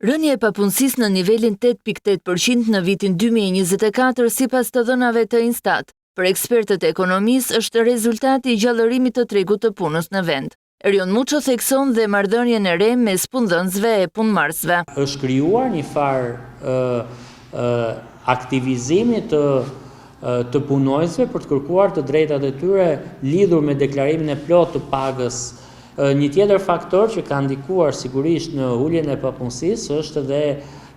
Rënja e papunësisë në nivelin 8.8% në vitin 2024 sipas të dhënave të Instat, për ekspertët e ekonomisë është rezultati i gjallërimit të tregut të punës në vend. Erion Muço thekson dhe marrëdhënien e re mes punëdhënësve e punëmarrësve. Është krijuar një farë aktivizimi të punojësve për të kërkuar të drejtat e tyre lidhur me deklarimin e plotë të pagës. Një tjetër faktor që ka ndikuar sigurisht në uljen e papunësisë është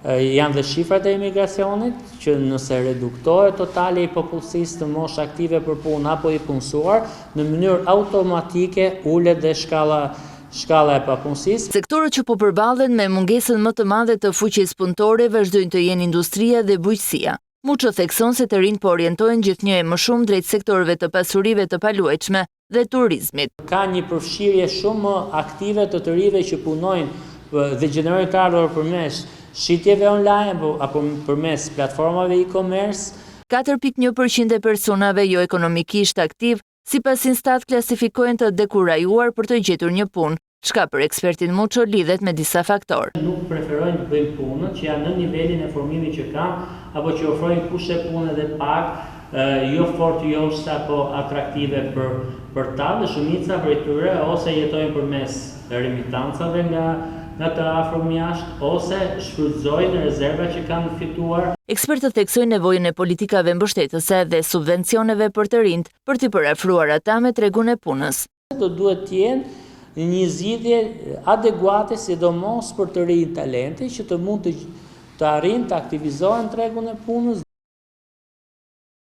janë dhe shifrat e imigracionit, që nëse reduktohet totali i popullsisë të moshë aktive për punë apo i punësuar, në mënyrë automatike ulet dhe shkalla e papunësisë. Sektorët që po përballen me mungesën më të madhe të fuqisë punëtore vazhdojnë të jenë industria dhe bujqësia. Muço thekson se të rinjt po orientohen gjithnjë e më shumë drejt sektorëve të pasurive të paluajtshme dhe turizmit. Ka një përfshirje shumë aktive të rive që punojnë dhe gjenerojnë të ardhur përmes shitjeve online apo përmes platformave e-commerce. 4.1% e personave jo ekonomikisht aktiv, sipas Instat klasifikohen të dekurajuar për të gjetur një punë, çka për ekspertin Muço lidhet me disa faktorë. Nuk preferojnë të bëjnë punën që janë në nivelin e formimit që kanë, apo që ofrojnë kushte pune dhe pak, jo fort joshtë apo atraktive për ta, dhe shumica prej tyre ose jetojnë përmes remitancave nga të afërm jashtë, ose shfrytëzojnë rezerva që kanë fituar. Ekspertët theksojnë nevojën e politikave mbështetëse dhe subvencioneve për të rinjt për t'i përafruar ata me tregun e punës. Do duhet të jenë një zgjidhje adekuate, sidomos për të rinj talente që të mund të arrijnë të aktivizohen tregun e punës.